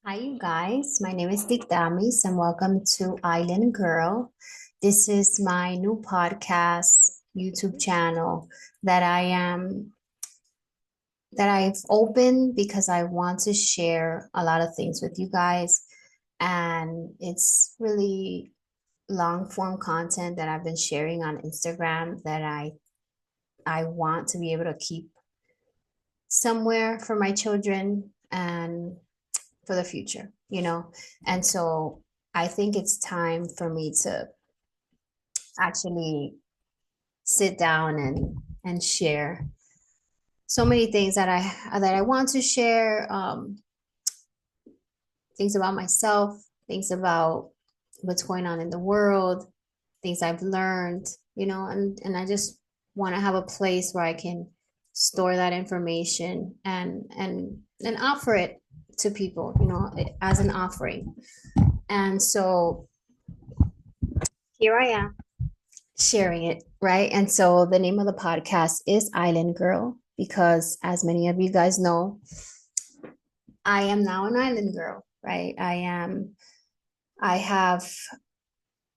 Hi, you guys. My name is Damis, and welcome to Island Girl. This is my new podcast YouTube channel that I've opened because I want to share a lot of things with you guys, and it's really long form content that I've been sharing on Instagram that I want to be able to keep somewhere for my children and for the future. And so I think it's time for me to actually sit down and share so many things that I want to share, things about myself, things about what's going on in the world, things I've learned, and I just want to have a place where I can store that information and offer it to people, as an offering. And so here I am sharing it, right? And so the name of the podcast is Island Girl because, as many of you guys know, I am now an island girl, right? I have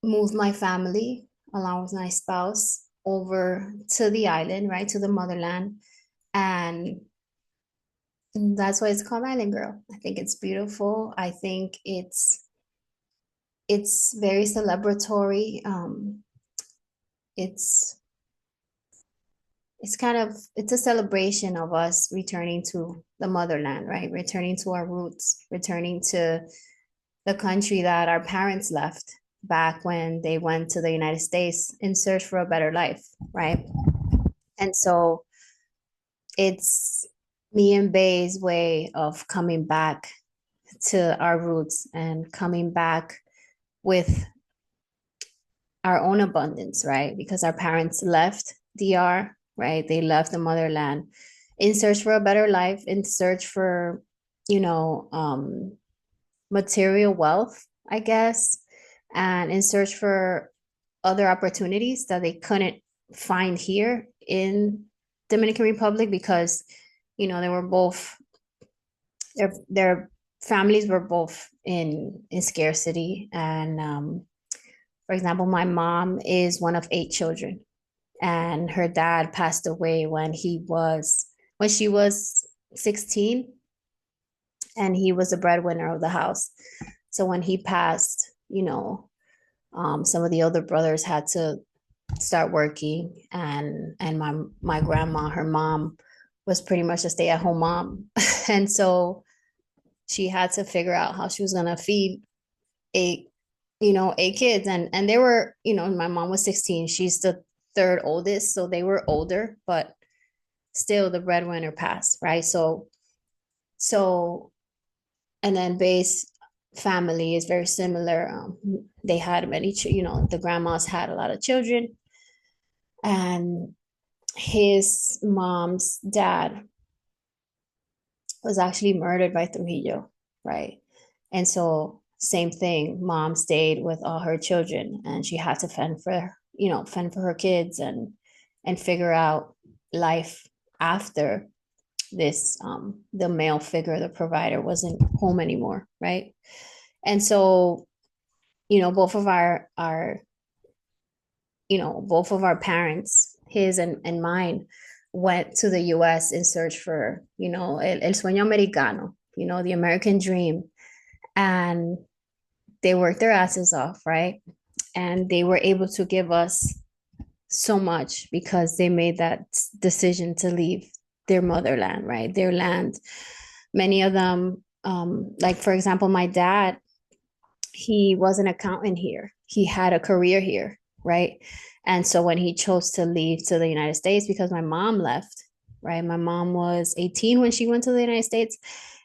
moved my family along with my spouse over to the island, right? To the motherland. And that's why it's called Island Girl. I think it's beautiful. I think it's very celebratory. It's it's a celebration of us returning to the motherland, right? Returning to our roots, returning to the country that our parents left back when they went to the United States in search for a better life, right? And so it's me and Bay's way of coming back to our roots and coming back with our own abundance, right? Because our parents left DR, right? They left the motherland in search for a better life, in search for, you know, um, material wealth, I guess, and in search for other opportunities that they couldn't find here in Dominican Republic because, they were both their families were both in scarcity. And for example, my mom is one of 8 children, and her dad passed away when she was 16, and he was the breadwinner of the house. So when he passed, some of the older brothers had to start working, and my grandma, her mom, was pretty much a stay-at-home mom. And so she had to figure out how she was gonna feed 8 kids. And they were, my mom was 16. She's the third oldest, so they were older, but still the breadwinner passed, right? So and then base family is very similar. They had the grandmas had a lot of children, and his mom's dad was actually murdered by Trujillo, right? And so same thing, mom stayed with all her children, and she had to fend for her kids and figure out life after this the male figure, the provider, wasn't home anymore, right? And so both of our parents, his and mine, went to the US in search for el sueño americano, the American dream. And they worked their asses off, right? And they were able to give us so much because they made that decision to leave their motherland, right? Their land. Many of them, like for example, my dad, he was an accountant here. He had a career here, right? And so when he chose to leave to the United States, because my mom left, right? My mom was 18 when she went to the United States,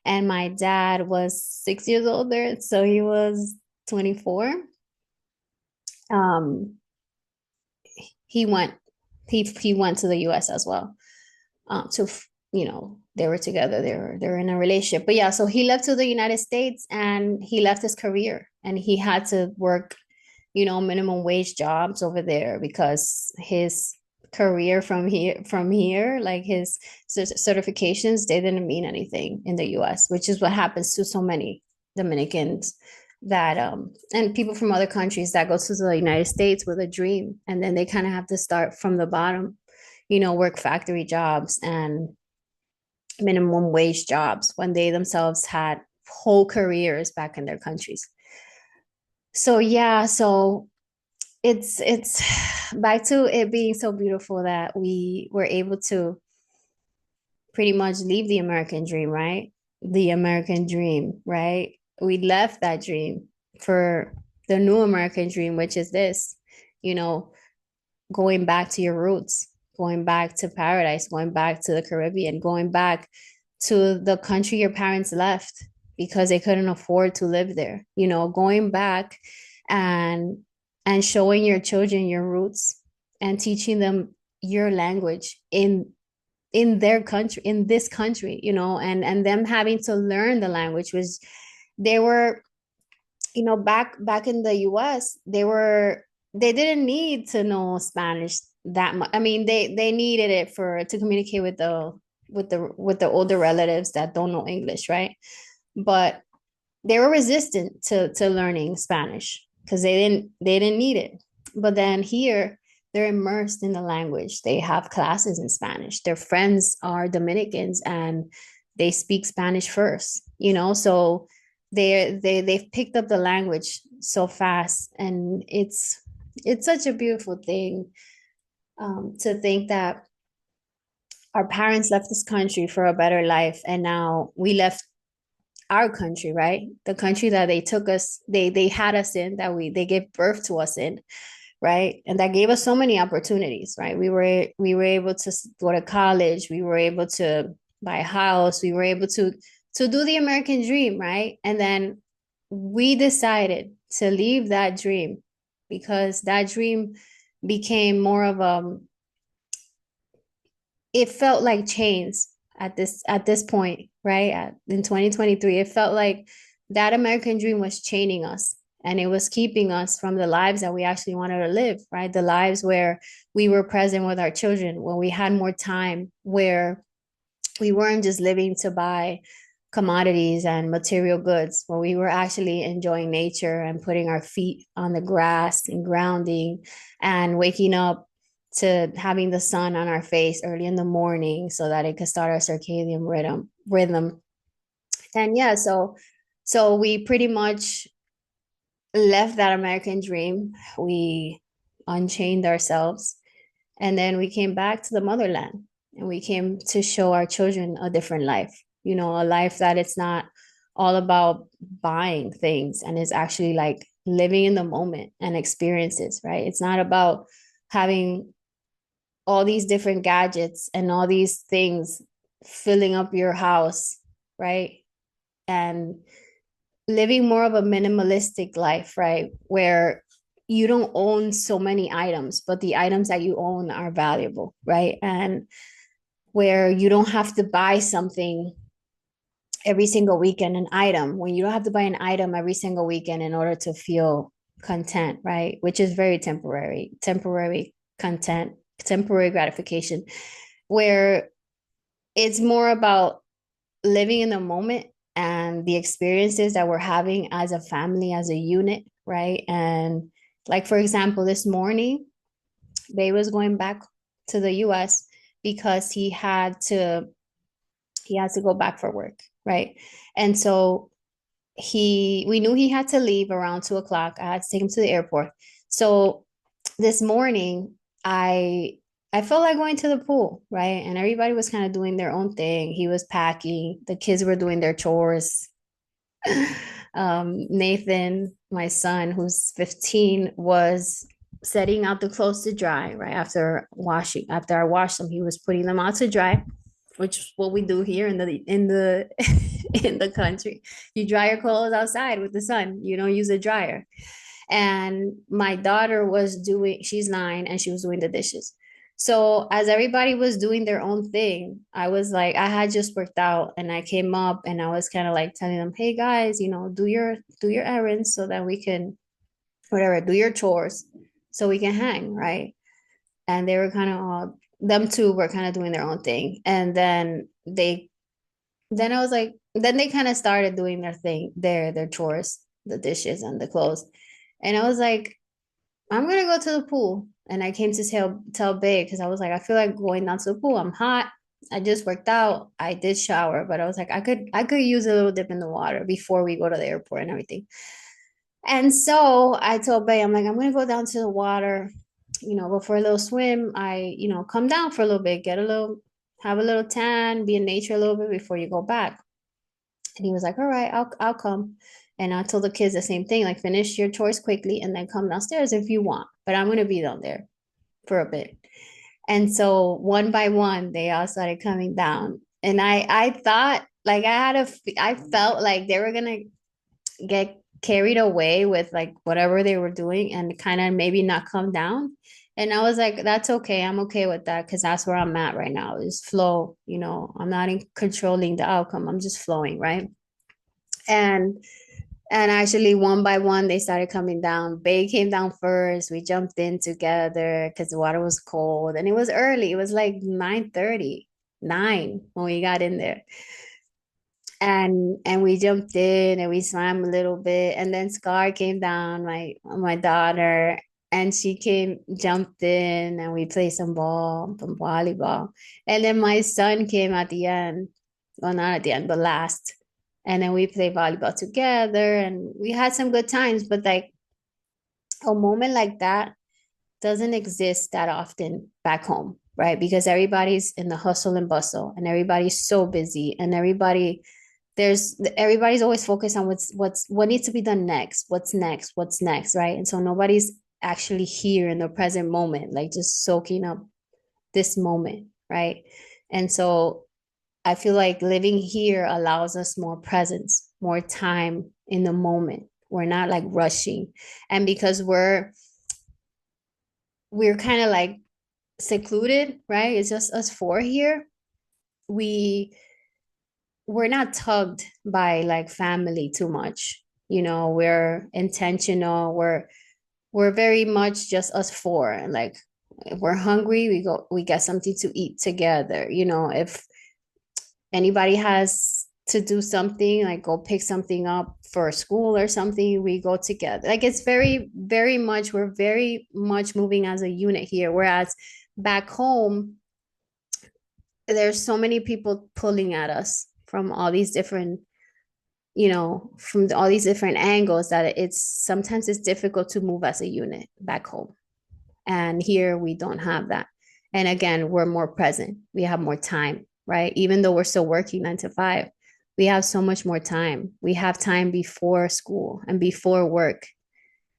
and my dad was 6 years older, so he was 24. Um, he went he went to the US as well. So they were together, they were in a relationship. But yeah, so he left to the United States, and he left his career, and he had to work minimum wage jobs over there because his career from here, like his certifications, they didn't mean anything in the US, which is what happens to so many Dominicans that and people from other countries that go to the United States with a dream, and then they kind of have to start from the bottom, work factory jobs and minimum wage jobs when they themselves had whole careers back in their countries. So yeah, so it's back to it being so beautiful that we were able to pretty much leave the American dream, right? The American dream, right? We left that dream for the new American dream, which is this, you know, going back to your roots, going back to paradise, going back to the Caribbean, going back to the country your parents left because they couldn't afford to live there, going back and showing your children your roots and teaching them your language in their country, in this country, and them having to learn the language was they were, back in the US, they didn't need to know Spanish that much. I mean, they needed it for to communicate with the older relatives that don't know English, right? But they were resistant to learning Spanish because they didn't need it. But then here they're immersed in the language. They have classes in Spanish. Their friends are Dominicans and they speak Spanish first, so they've picked up the language so fast, and it's such a beautiful thing, to think that our parents left this country for a better life, and now we left our country, right? The country that they took us, they had us in, that they gave birth to us in, right? And that gave us so many opportunities, right? We were able to go to college, we were able to buy a house, we were able to do the American dream, right? And then we decided to leave that dream because that dream became more of it felt like chains at this point, right? In 2023, it felt like that American dream was chaining us and it was keeping us from the lives that we actually wanted to live, right? The lives where we were present with our children, when we had more time, where we weren't just living to buy commodities and material goods, where we were actually enjoying nature and putting our feet on the grass and grounding and waking up to having the sun on our face early in the morning so that it could start our circadian rhythm. And yeah, so we pretty much left that American dream. We unchained ourselves, and then we came back to the motherland, and we came to show our children a different life, a life that it's not all about buying things and it's actually like living in the moment and experiences, right? It's not about having all these different gadgets and all these things filling up your house, right? And living more of a minimalistic life, right? Where you don't own so many items, but the items that you own are valuable, right? And where you don't have to buy something every single weekend, an item, when you don't have to buy an item every single weekend in order to feel content, right? Which is very temporary content, temporary gratification, where it's more about living in the moment and the experiences that we're having as a family, as a unit, right? And like, for example, this morning, Bay was going back to the US because he had to go back for work, right? And so we knew he had to leave around 2 o'clock. I had to take him to the airport. So this morning, I felt like going to the pool, right? And everybody was kind of doing their own thing. He was packing, the kids were doing their chores. Nathan, my son, who's 15, was setting out the clothes to dry, right? After I washed them, he was putting them out to dry, which is what we do here in the in the country. You dry your clothes outside with the sun. You don't use a dryer. And my daughter she's 9 and she was doing the dishes. So as everybody was doing their own thing, I was like, I had just worked out and I came up and I was kind of like telling them, hey guys, do your errands so that we can whatever, do your chores so we can hang, right? And they were kind of all them two were kind of doing their own thing. And then they Then I was like, then they kind of started doing their thing, their chores, the dishes and the clothes. And I was like, I'm gonna go to the pool. And I came to tell Babe because I was like, I feel like going down to the pool. I'm hot. I just worked out. I did shower, but I was like, I could use a little dip in the water before we go to the airport and everything. And so I told Babe, I'm like, I'm gonna go down to the water, go for a little swim. Come down for a little bit, have a little tan, be in nature a little bit before you go back. And he was like, all right, I'll come. And I told the kids the same thing, like finish your chores quickly and then come downstairs if you want. But I'm gonna be down there for a bit. And so one by one, they all started coming down. And I thought like I felt like they were gonna get carried away with like whatever they were doing and kind of maybe not come down. And I was like, that's okay. I'm okay with that because that's where I'm at right now. Just flow, I'm not in controlling the outcome. I'm just flowing, right? And and actually, one by one, they started coming down. Bay came down first. We jumped in together because the water was cold and it was early. It was like 9:30, 9 when we got in there. And we jumped in and we swam a little bit. And then Scar came down, my daughter, and she jumped in and we played some volleyball. And then my son came at the end. Well, not at the end, but last. And then we played volleyball together and we had some good times, but like a moment like that doesn't exist that often back home, right? Because everybody's in the hustle and bustle and everybody's so busy and everybody's always focused on what needs to be done next, what's next, right? And so nobody's actually here in the present moment, like just soaking up this moment, right? And so I feel like living here allows us more presence, more time in the moment. We're not like rushing. And because we're kind of like secluded, right? It's just us four here. We we're not tugged by like family too much. We're intentional. We're very much just us four. And like if we're hungry, we get something to eat together. If anybody has to do something, like go pick something up for school or something, we go together. Like it's very, very much, we're very much moving as a unit here. Whereas back home, there's so many people pulling at us from all these different, from all these different angles that it's difficult to move as a unit back home. And here we don't have that. And again, we're more present. We have more time, right? Even though we're still working 9 to 5, we have so much more time. We have time before school and before work,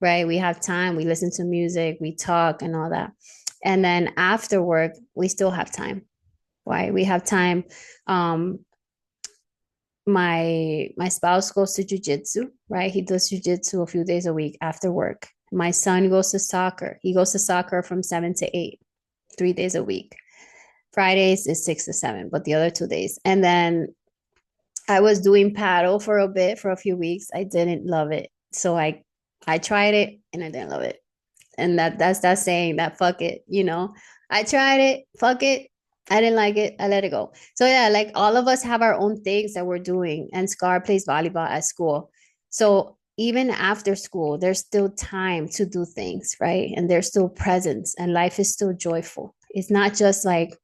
right? We have time. We listen to music, we talk and all that. And then after work, we still have time, right? We have time. My spouse goes to jujitsu, right? He does jujitsu a few days a week after work. My son goes to soccer. He goes to soccer from 7 to 8, 3 days a week. Fridays is 6 to 7, but the other 2 days. And then I was doing paddle for a bit, for a few weeks. I didn't love it. So I tried it and I didn't love it. And that's that saying that fuck it. I tried it, fuck it. I didn't like it. I let it go. So yeah, like all of us have our own things that we're doing. And Scar plays volleyball at school. So even after school, there's still time to do things, right? And there's still presence and life is still joyful. It's not just like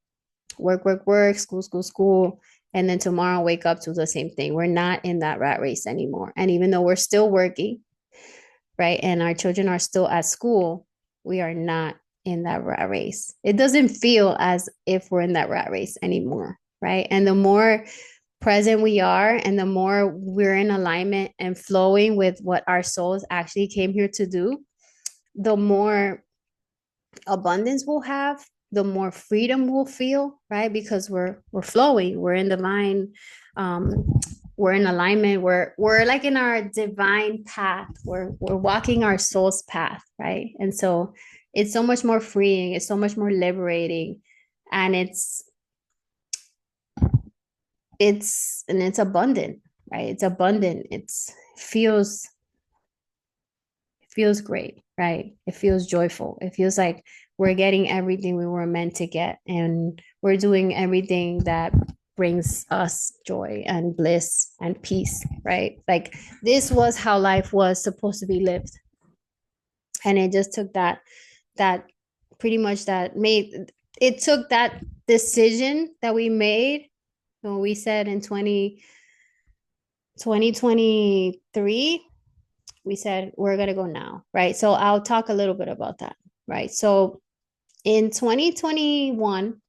work, work, work, school, school, school, and then tomorrow wake up to the same thing. We're not in that rat race anymore. And even though we're still working, right, and our children are still at school, we are not in that rat race. It doesn't feel as if we're in that rat race anymore, right? And the more present we are and the more we're in alignment and flowing with what our souls actually came here to do, the more abundance we'll have, the more freedom we'll feel, right? Because we're flowing, we're in divine, um, we're in alignment, we're like in our divine path. We're walking our soul's path, right? And so it's so much more freeing, it's so much more liberating, and it's abundant, right? It's abundant. It feels great, right? It feels joyful. It feels like we're getting everything we were meant to get, and we're doing everything that brings us joy and bliss and peace, right? Like this was how life was supposed to be lived. And it just took that pretty much that made it took that decision that we made when we said in 2023, we said we're going to go now, right? So I'll talk a little bit about that, right? So in 2021,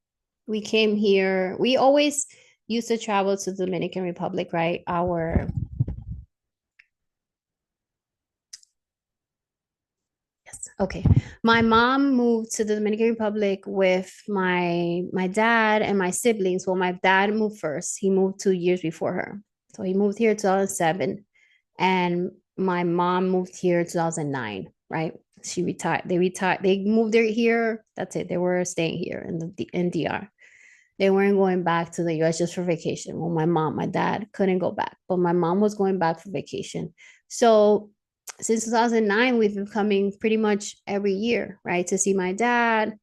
we came here. We always used to travel to the Dominican Republic, right? Our yes, okay. My mom moved to the Dominican Republic with my dad and my siblings. Well, my dad moved first. He moved 2 years before her. So he moved here in 2007, and my mom moved here in 2009, right? She retired. They retired. They moved there here. That's it. They were staying here in the in DR. They weren't going back to the US just for vacation. Well, my dad couldn't go back, but my mom was going back for vacation. So since 2009, we've been coming pretty much every year, right? To see my dad.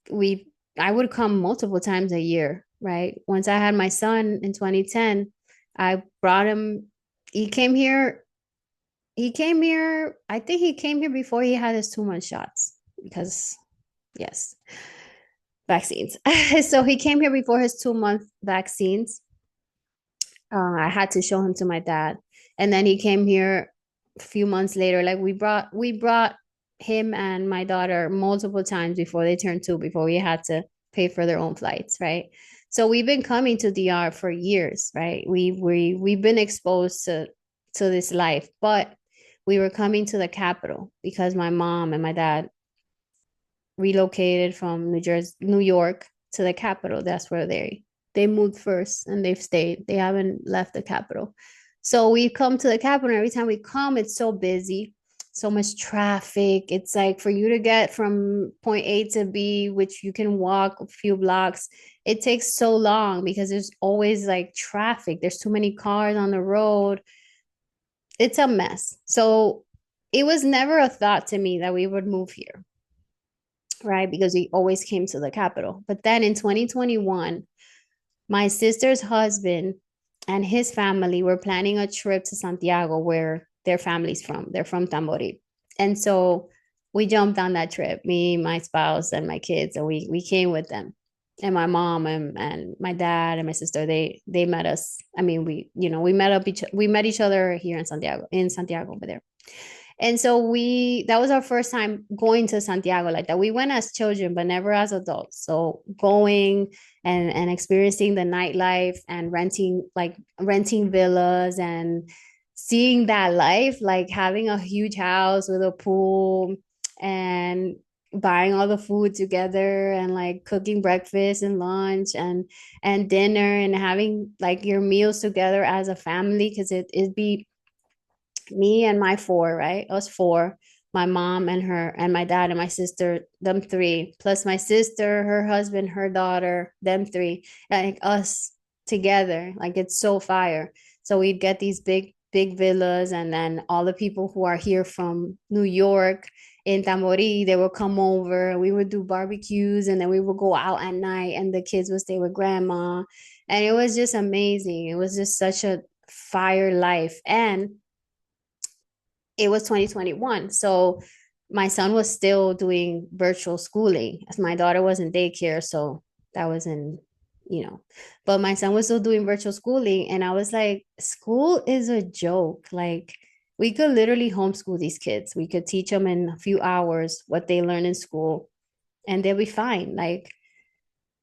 We I would come multiple times a year, right? Once I had my son in 2010, I brought him. He came here. He came here. I think he came here before he had his 2 month shots because, yes, vaccines. So he came here before his 2 month vaccines. I had to show him to my dad, and then he came here a few months later. Like we brought him and my daughter multiple times before they turned 2, before we had to pay for their own flights, right? So we've been coming to DR for years, right? We've been exposed to this life, but we were coming to the capital because my mom and my dad relocated from New York to the capital. That's where they moved first and they've stayed. They haven't left the capital. So we come to the capital. And every time we come, it's so busy, so much traffic. It's like for you to get from point A to B, which you can walk a few blocks, it takes so long because there's always like traffic. There's too many cars on the road. It's a mess. So it was never a thought to me that we would move here, right? Because we always came to the capital. But then in 2021, my sister's husband and his family were planning a trip to Santiago, where their family's from. They're from Tamboril. And so we jumped on that trip, me, my spouse, and my kids, and we came with them. And my mom and my dad and my sister, they met us. I mean, we met each other here in Santiago over there. And so that was our first time going to Santiago like that. We went as children, but never as adults. So going and experiencing the nightlife and renting villas and seeing that life, like having a huge house with a pool and buying all the food together and like cooking breakfast and lunch and dinner and having like your meals together as a family, because it'd be me and my four, right? Us four, my mom and her and my dad and my sister, them three, plus my sister, her husband, her daughter, them three, like us together. Like it's so fire. So we'd get these big villas, and then all the people who are here from New York in Tamboril, they would come over. We would do barbecues, and then we would go out at night, and the kids would stay with grandma. And it was just amazing. It was just such a fire life. And it was 2021. So my son was still doing virtual schooling, as my daughter was in daycare. So that was but my son was still doing virtual schooling. And I was like, school is a joke. Like, we could literally homeschool these kids. We could teach them in a few hours what they learn in school, and they'll be fine. Like,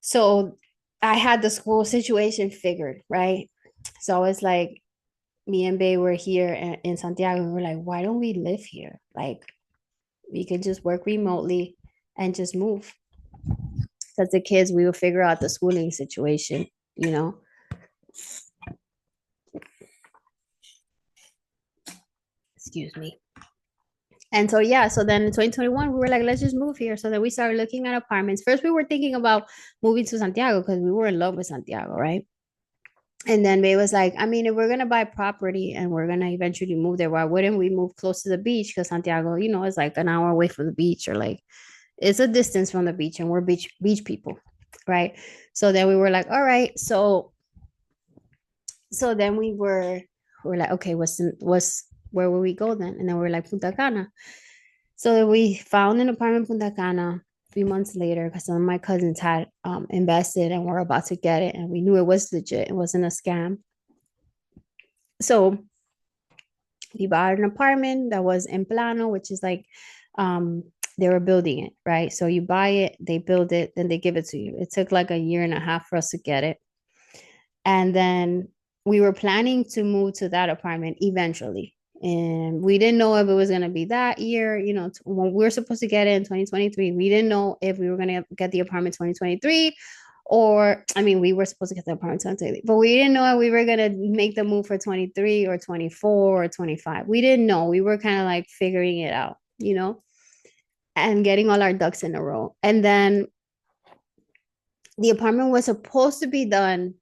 so I had the school situation figured, right? So I was like, me and Bay were here in Santiago, and we're like, why don't we live here? Like, we could just work remotely and just move. Because the kids, we will figure out the schooling situation, you know? Excuse me. And so, yeah, so then in 2021, we were like, let's just move here. So then we started looking at apartments. First, we were thinking about moving to Santiago because we were in love with Santiago, right? And then May was like, I mean, if we're gonna buy property and we're gonna eventually move there, why wouldn't we move close to the beach? Because Santiago, is like an hour away from the beach, or like it's a distance from the beach, and we're beach people, right? So then we were like, all right. So So then we're like, okay, where will we go then? And then we're like, Punta Cana. So we found an apartment in Punta Cana a few months later because some of my cousins had invested and were about to get it, and we knew it was legit. It wasn't a scam. So we bought an apartment that was in Plano, which is like um, they were building it, right? So you buy it, they build it, then they give it to you. It took like a year and a half for us to get it. And then we were planning to move to that apartment eventually. And we didn't know if it was going to be that year, when we were supposed to get it in 2023. We didn't know if we were going to get the apartment 2023, or I mean, we were supposed to get the apartment 2023, but we didn't know if we were going to make the move for 23 or 24 or 25. We didn't know. We were kind of like figuring it out, and getting all our ducks in a row. And then the apartment was supposed to be done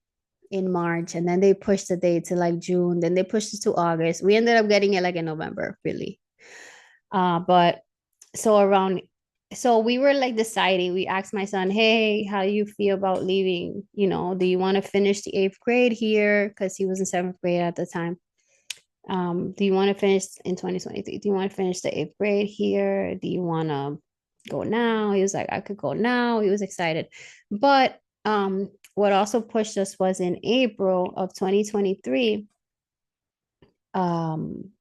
in March, and then they pushed the date to like June, then they pushed it to August. We ended up getting it like in November, really. But so around so we were like deciding, we asked my son, hey, how do you feel about leaving? Do you want to finish the eighth grade here? Because he was in seventh grade at the time. Do you want to finish in 2023? Do you want to finish the eighth grade here? Do you want to go now? He was like, I could go now. He was excited. But what also pushed us was in April of 2023,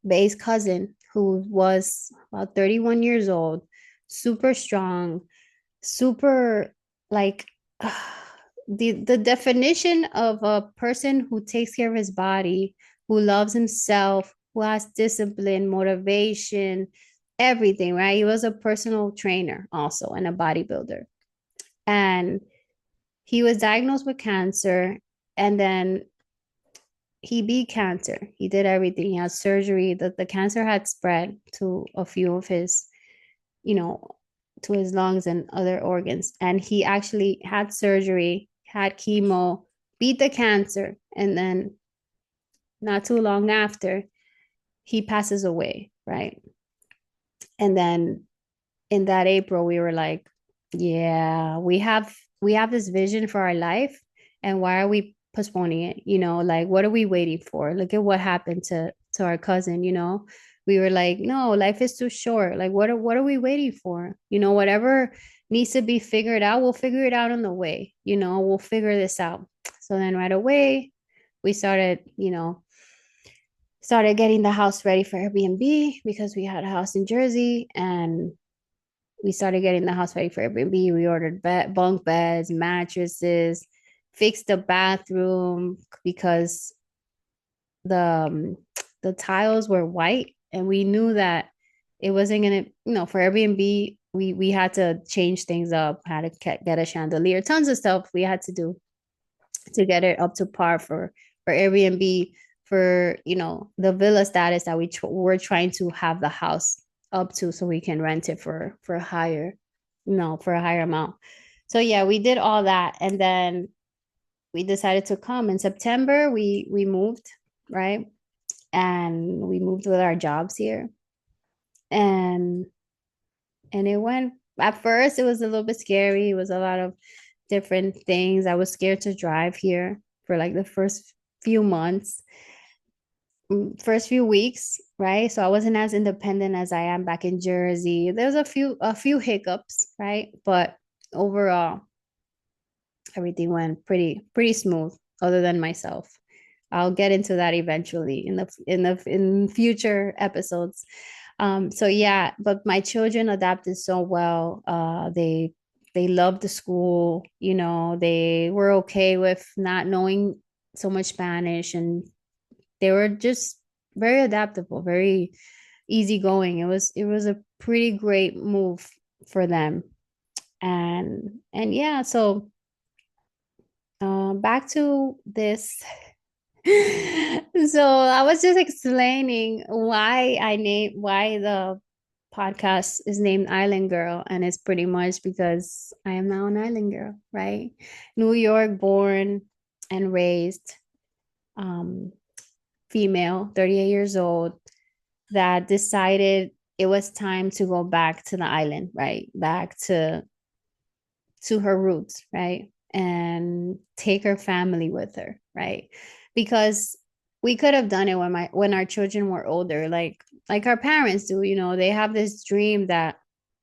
Bay's cousin, who was about 31 years old, super strong, super like the definition of a person who takes care of his body, who loves himself, who has discipline, motivation, everything, right? He was a personal trainer also and a bodybuilder. And he was diagnosed with cancer, and then he beat cancer. He did everything. He had surgery. The cancer had spread to a few of his, you know, to his lungs and other organs. And he actually had surgery, had chemo, beat the cancer, and then not too long after, he passes away, right? And then in that April, we were like, yeah, we have this vision for our life, and why are we postponing it? Like, what are we waiting for? Look at what happened to our cousin. We were like, no, life is too short. Like, what are we waiting for? Whatever needs to be figured out, we'll figure it out on the way. We'll figure this out. So then right away, we started getting the house ready for Airbnb because we had a house in Jersey, and we started getting the house ready for Airbnb. We ordered bunk beds, mattresses, fixed the bathroom because the um, the tiles were white, and we knew that it wasn't gonna, for Airbnb. We had to change things up, had to get a chandelier, tons of stuff we had to do to get it up to par for Airbnb, for the villa status that we're trying to have the house up to, so we can rent it for a higher, for a higher amount. So yeah, we did all that, and then we decided to come in September. We moved, right? And we moved with our jobs here, and it went, at first it was a little bit scary. It was a lot of different things. I was scared to drive here for like the few months first few weeks, right? So I wasn't as independent as I am back in Jersey. There was a few hiccups, right? But overall, everything went pretty smooth, other than myself. I'll get into that eventually in future episodes. So yeah, but my children adapted so well. They loved the school, they were okay with not knowing so much Spanish, and they were just very adaptable, very easygoing. It was a pretty great move for them. And yeah, so back to this. So I was just explaining why the podcast is named Island Girl, and it's pretty much because I am now an island girl, right? New York born and raised, um, female, 38 years old, that decided it was time to go back to the island, right? Back to her roots, right? And take her family with her, right? because we could have done it when our children were older, like our parents do. They have this dream that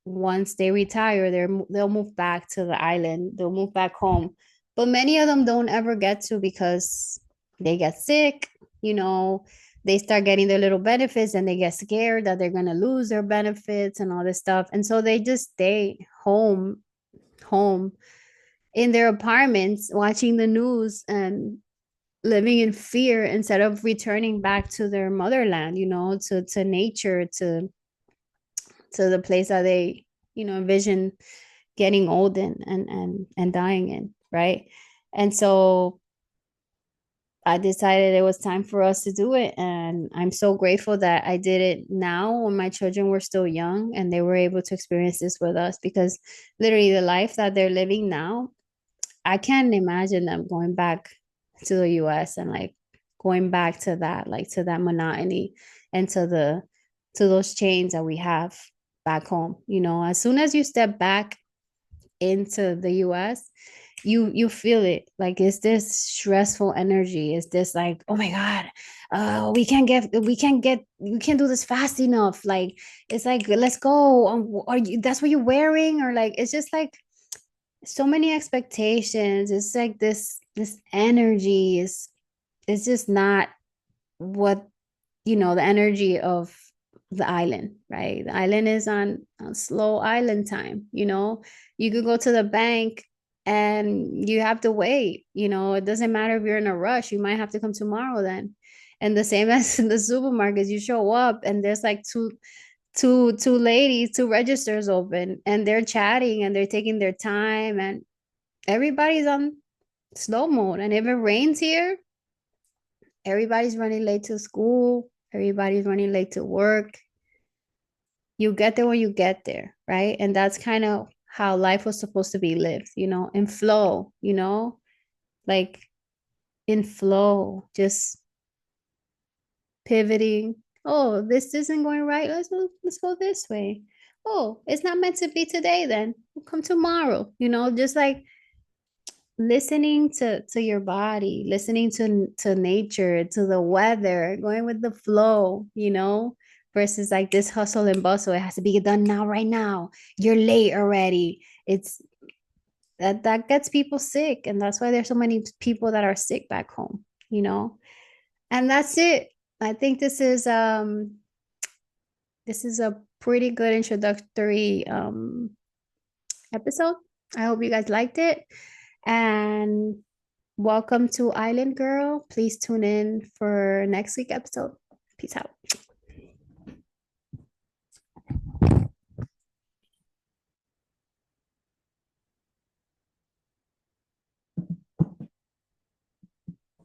once they retire, they'll move back to the island, they'll move back home. But many of them don't ever get to because they get sick, you know, they start getting their little benefits and they get scared that they're going to lose their benefits and all this stuff. And so they just stay home in their apartments watching the news and living in fear instead of returning back to their motherland, to nature, to the place that they, envision getting old and dying in, right? And so I decided it was time for us to do it. And I'm so grateful that I did it now when my children were still young and they were able to experience this with us, because literally the life that they're living now, I can't imagine them going back to the US and like going back to that, like to that monotony and to those chains that we have back home. As soon as you step back into the US, you feel it. Like it's this stressful energy. It's this like, oh my God, we can't do this fast enough. Like it's like, let's go. That's what you're wearing? Or like it's just like so many expectations. It's like this energy is it's just not what the energy of the island, right? The island is on slow island time. You could go to the bank and you have to wait. It doesn't matter if you're in a rush, you might have to come tomorrow then. And the same as in the supermarkets, you show up and there's like two ladies, two registers open, and they're chatting and they're taking their time, and everybody's on slow mode. And if it rains here, everybody's running late to school, everybody's running late to work. You get there when you get there, right? And that's kind of how life was supposed to be lived, in flow, like in flow, just pivoting. Oh, this isn't going right. Let's go this way. Oh, it's not meant to be today then. We'll come tomorrow, just like listening to your body, listening to nature, to the weather, going with the flow, versus like this hustle and bustle. It has to be done now, right now. You're late already. It's that gets people sick, and that's why there's so many people that are sick back home. And that's it. I think this is a pretty good introductory episode. I hope you guys liked it. And welcome to Island Girl. Please tune in for next week episode. Peace out.